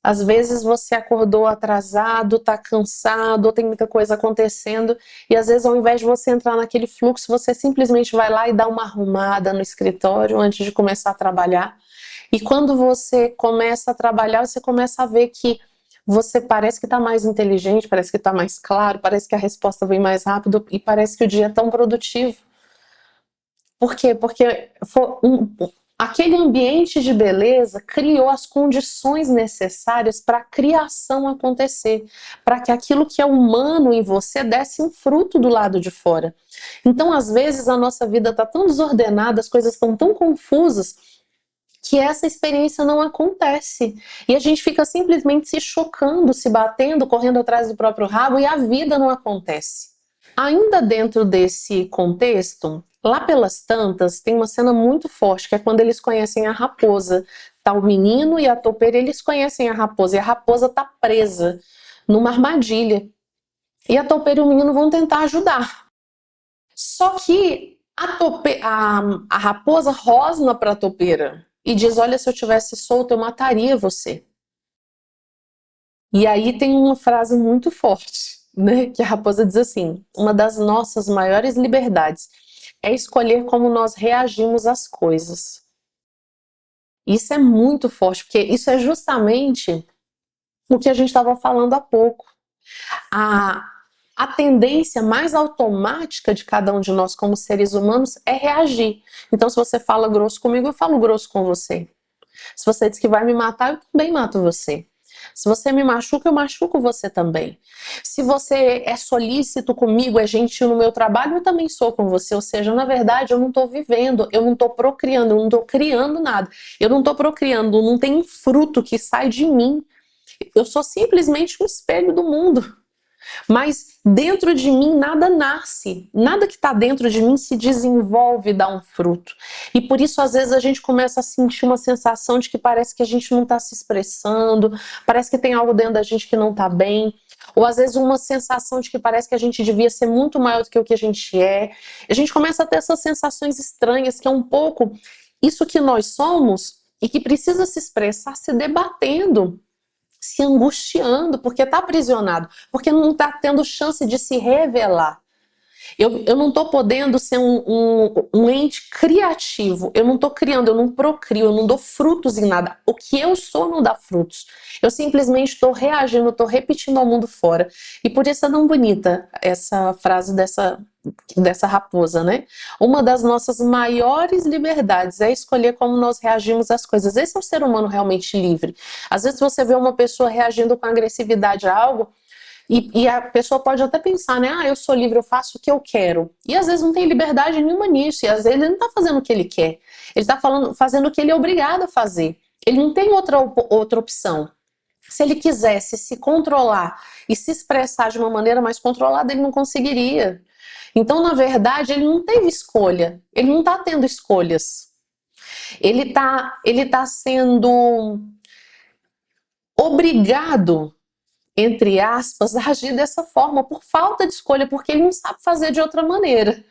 Speaker 1: Às vezes você acordou atrasado, está cansado, ou tem muita coisa acontecendo, e às vezes ao invés de você entrar naquele fluxo, você simplesmente vai lá e dá uma arrumada no escritório antes de começar a trabalhar. E quando você começa a trabalhar, você começa a ver que você parece que está mais inteligente, parece que está mais claro, parece que a resposta vem mais rápido e parece que o dia é tão produtivo. Por quê? Porque aquele ambiente de beleza criou as condições necessárias para a criação acontecer, para que aquilo que é humano em você desse um fruto do lado de fora. Então, às vezes, a nossa vida está tão desordenada, as coisas estão tão confusas, que essa experiência não acontece. E a gente fica simplesmente se chocando, se batendo, correndo atrás do próprio rabo, e a vida não acontece. Ainda dentro desse contexto, lá pelas tantas, tem uma cena muito forte, que é quando eles conhecem a raposa. Tá o menino e a topeira, eles conhecem a raposa, e a raposa tá presa numa armadilha. E a topeira e o menino vão tentar ajudar. Só que a raposa rosna para a topeira e diz, olha, se eu tivesse solto, eu mataria você. E aí tem uma frase muito forte, né? Que a raposa diz assim, uma das nossas maiores liberdades é escolher como nós reagimos às coisas. Isso é muito forte, porque isso é justamente o que a gente estava falando há pouco. A tendência mais automática de cada um de nós como seres humanos é reagir. Então, se você fala grosso comigo, eu falo grosso com você. Se você diz que vai me matar, eu também mato você. Se você me machuca, eu machuco você também. Se você é solícito comigo, é gentil no meu trabalho, eu também sou com você. Ou seja, na verdade, eu não estou vivendo, eu não estou procriando, eu não estou criando nada. Eu não estou procriando, não tem fruto que sai de mim. Eu sou simplesmente um espelho do mundo. Mas dentro de mim nada nasce, nada que está dentro de mim se desenvolve e dá um fruto. E por isso às vezes a gente começa a sentir uma sensação de que parece que a gente não está se expressando, parece que tem algo dentro da gente que não está bem, ou às vezes uma sensação de que parece que a gente devia ser muito maior do que o que a gente é. A gente começa a ter essas sensações estranhas, que é um pouco isso que nós somos, e que precisa se expressar se debatendo, se angustiando, porque está aprisionado, porque não está tendo chance de se revelar. Eu não estou podendo ser um ente criativo, eu não estou criando, eu não procrio, eu não dou frutos em nada. O que eu sou não dá frutos. Eu simplesmente estou reagindo, estou repetindo ao mundo fora. E por isso é tão bonita essa frase dessa raposa, né? Uma das nossas maiores liberdades é escolher como nós reagimos às coisas. Esse é o ser humano realmente livre. Às vezes você vê uma pessoa reagindo com agressividade a algo, e a pessoa pode até pensar, né? Eu sou livre, eu faço o que eu quero. E às vezes não tem liberdade nenhuma nisso. E às vezes ele não está fazendo o que ele quer. Ele está fazendo o que ele é obrigado a fazer. Ele não tem outra opção. Se ele quisesse se controlar e se expressar de uma maneira mais controlada, ele não conseguiria. Então, na verdade, ele não teve escolha. Ele não está tendo escolhas. Ele tá sendo obrigado, entre aspas, a agir dessa forma por falta de escolha, porque ele não sabe fazer de outra maneira.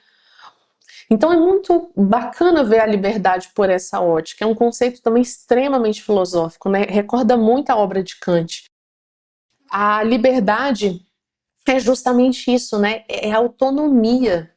Speaker 1: Então é muito bacana ver a liberdade por essa ótica. É um conceito também extremamente filosófico, né? Recorda muito a obra de Kant. A liberdade é justamente isso, né? É autonomia.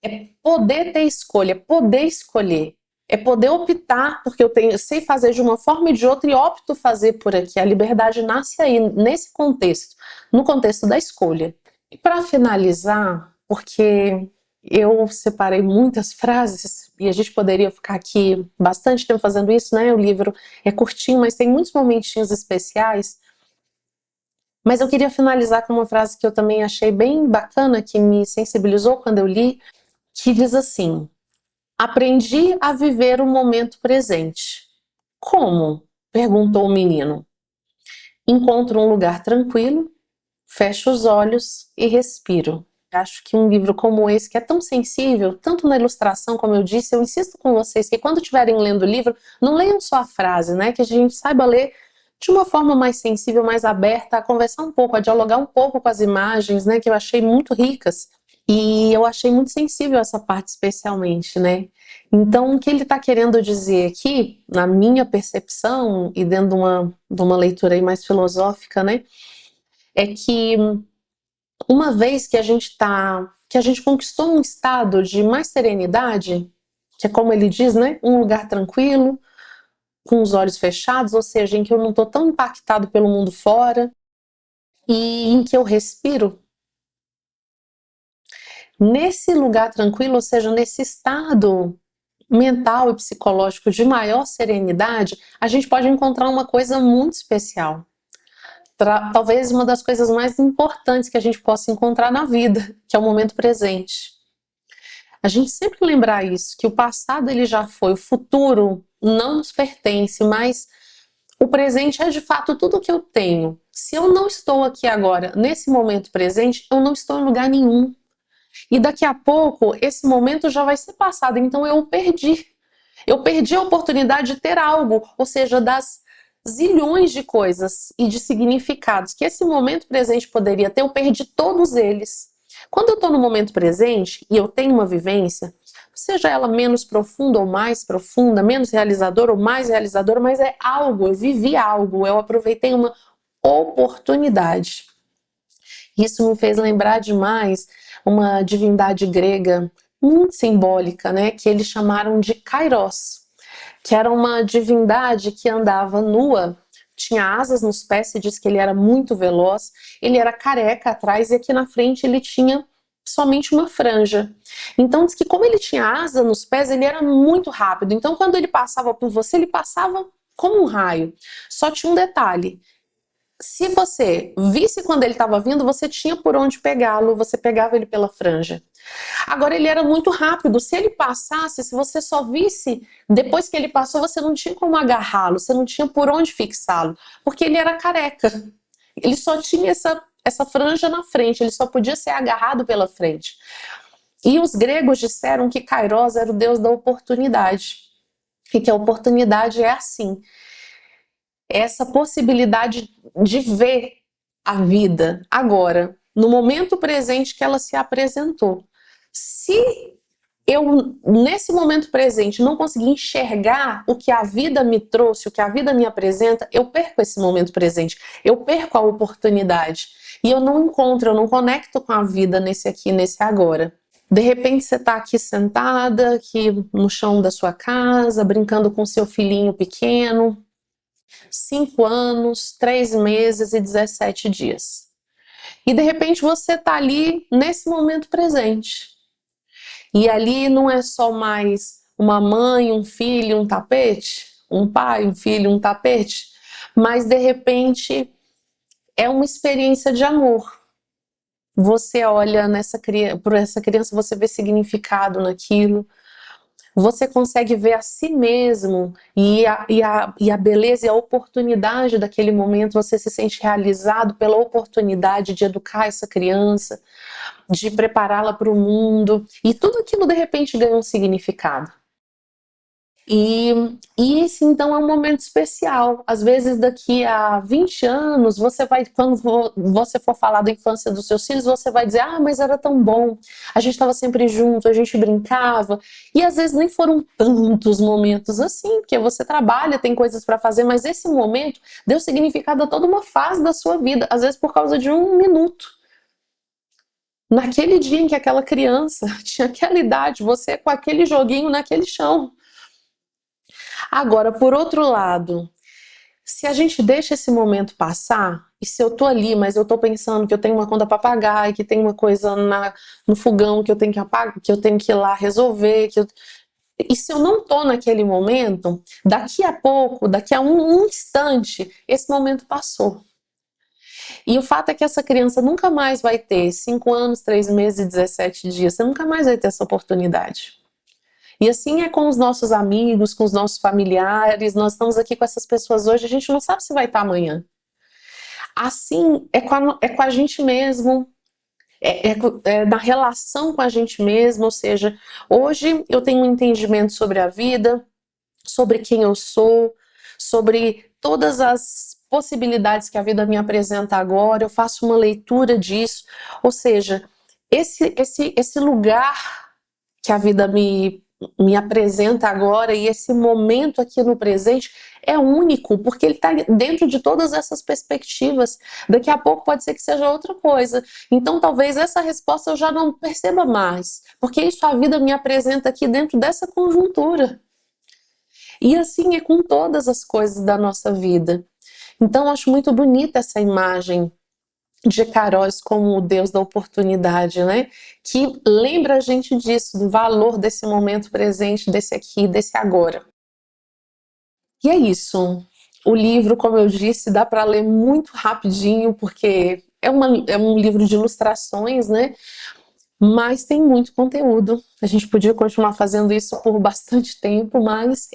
Speaker 1: É poder ter escolha, é poder escolher. É poder optar, porque eu sei fazer de uma forma e de outra e opto fazer por aqui. A liberdade nasce aí, nesse contexto, no contexto da escolha. E para finalizar, porque eu separei muitas frases e a gente poderia ficar aqui bastante tempo fazendo isso, né? O livro é curtinho, mas tem muitos momentinhos especiais. Mas eu queria finalizar com uma frase que eu também achei bem bacana, que me sensibilizou quando eu li, que diz assim: aprendi a viver o momento presente. Como? Perguntou o menino. Encontro um lugar tranquilo, fecho os olhos e respiro. Acho que um livro como esse, que é tão sensível, tanto na ilustração, como eu disse, eu insisto com vocês que quando estiverem lendo o livro, não leiam só a frase, né? Que a gente saiba ler de uma forma mais sensível, mais aberta, a conversar um pouco, a dialogar um pouco com as imagens, né? Que eu achei muito ricas. E eu achei muito sensível essa parte especialmente, né? Então, o que ele está querendo dizer aqui, na minha percepção, e dentro de uma leitura aí mais filosófica, né? É que uma vez que a gente conquistou um estado de mais serenidade, que é como ele diz, né? Um lugar tranquilo, com os olhos fechados, ou seja, em que eu não estou tão impactado pelo mundo fora, e em que eu respiro. Nesse lugar tranquilo, ou seja, nesse estado mental e psicológico de maior serenidade, a gente pode encontrar uma coisa muito especial. Talvez uma das coisas mais importantes que a gente possa encontrar na vida, que é o momento presente. A gente sempre lembrar isso, que o passado ele já foi, o futuro não nos pertence, mas o presente é de fato tudo que eu tenho. Se eu não estou aqui agora, nesse momento presente, eu não estou em lugar nenhum. E daqui a pouco, esse momento já vai ser passado, então eu o perdi. Eu perdi a oportunidade de ter algo, ou seja, das zilhões de coisas e de significados que esse momento presente poderia ter, eu perdi todos eles. Quando eu estou no momento presente e eu tenho uma vivência, seja ela menos profunda ou mais profunda, menos realizadora ou mais realizadora, mas é algo, eu vivi algo, eu aproveitei uma oportunidade. Isso me fez lembrar demais uma divindade grega muito simbólica, né, que eles chamaram de Kairos, que era uma divindade que andava nua, tinha asas nos pés, se diz que ele era muito veloz, ele era careca atrás e aqui na frente ele tinha somente uma franja. Então diz que como ele tinha asa nos pés, ele era muito rápido, então quando ele passava por você, ele passava como um raio. Só tinha um detalhe: se você visse quando ele estava vindo, você tinha por onde pegá-lo, você pegava ele pela franja. Agora ele era muito rápido, se ele passasse, se você só visse depois que ele passou, você não tinha como agarrá-lo, você não tinha por onde fixá-lo, porque ele era careca. Ele só tinha essa franja na frente, ele só podia ser agarrado pela frente. E os gregos disseram que Kairos era o deus da oportunidade, e que a oportunidade é assim, essa possibilidade de ver a vida agora, no momento presente que ela se apresentou. Se eu, nesse momento presente, não consegui enxergar o que a vida me trouxe, o que a vida me apresenta, eu perco esse momento presente, eu perco a oportunidade. E eu não encontro, eu não conecto com a vida nesse aqui, nesse agora. De repente você está aqui sentada, aqui no chão da sua casa, brincando com seu filhinho pequeno, 5 anos, 3 meses e 17 dias. E de repente você está ali nesse momento presente. E ali não é só mais uma mãe, um filho, um tapete, um pai, um filho, um tapete, mas de repente é uma experiência de amor. Você olha por essa criança, você vê significado naquilo, você consegue ver a si mesmo e a beleza e a oportunidade daquele momento, você se sente realizado pela oportunidade de educar essa criança, de prepará-la para o mundo, e tudo aquilo de repente ganha um significado. E esse então é um momento especial. Às vezes daqui a 20 anos, quando você for falar da infância dos seus filhos, você vai dizer, mas era tão bom, a gente estava sempre junto, a gente brincava, e às vezes nem foram tantos momentos assim, porque você trabalha, tem coisas para fazer, mas esse momento deu significado a toda uma fase da sua vida, às vezes por causa de um minuto. Naquele dia em que aquela criança tinha aquela idade, você com aquele joguinho naquele chão. Agora, por outro lado, se a gente deixa esse momento passar, e se eu tô ali, mas eu tô pensando que eu tenho uma conta para pagar, e que tem uma coisa no fogão que eu tenho que apagar, que eu tenho que ir lá resolver, e se eu não tô naquele momento, daqui a pouco, daqui a um instante, esse momento passou. E o fato é que essa criança nunca mais vai ter 5 anos, 3 meses e 17 dias, você nunca mais vai ter essa oportunidade. E assim é com os nossos amigos, com os nossos familiares, nós estamos aqui com essas pessoas hoje, a gente não sabe se vai estar amanhã. Assim é com a gente mesmo, na relação com a gente mesmo, ou seja, hoje eu tenho um entendimento sobre a vida, sobre quem eu sou, sobre todas as possibilidades que a vida me apresenta agora, eu faço uma leitura disso, ou seja, esse lugar que a vida me apresenta agora e esse momento aqui no presente é único, porque ele está dentro de todas essas perspectivas. Daqui a pouco pode ser que seja outra coisa. Então talvez essa resposta eu já não perceba mais, porque isso a vida me apresenta aqui dentro dessa conjuntura. E assim é com todas as coisas da nossa vida. Então eu acho muito bonita essa imagem de Kairos como o Deus da oportunidade, né? Que lembra a gente disso, do valor desse momento presente, desse aqui, desse agora. E é isso. O livro, como eu disse, dá para ler muito rapidinho, porque é um livro de ilustrações, né? Mas tem muito conteúdo. A gente podia continuar fazendo isso por bastante tempo, mas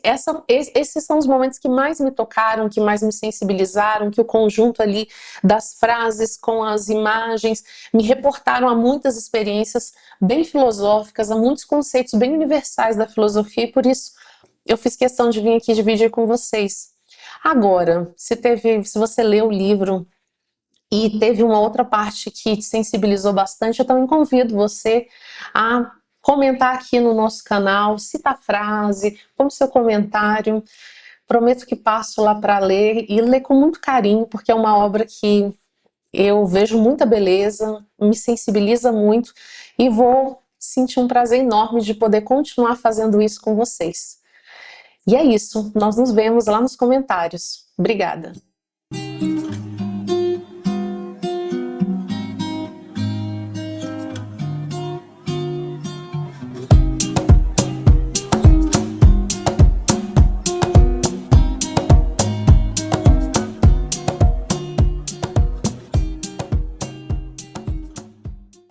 Speaker 1: esses são os momentos que mais me tocaram, que mais me sensibilizaram, que o conjunto ali das frases com as imagens me reportaram a muitas experiências bem filosóficas, a muitos conceitos bem universais da filosofia, e por isso eu fiz questão de vir aqui dividir com vocês. Agora, se você leu o livro e teve uma outra parte que te sensibilizou bastante, eu também convido você a comentar aqui no nosso canal, cita a frase, põe seu comentário. Prometo que passo lá para ler e ler com muito carinho, porque é uma obra que eu vejo muita beleza, me sensibiliza muito e vou sentir um prazer enorme de poder continuar fazendo isso com vocês. E é isso, nós nos vemos lá nos comentários. Obrigada!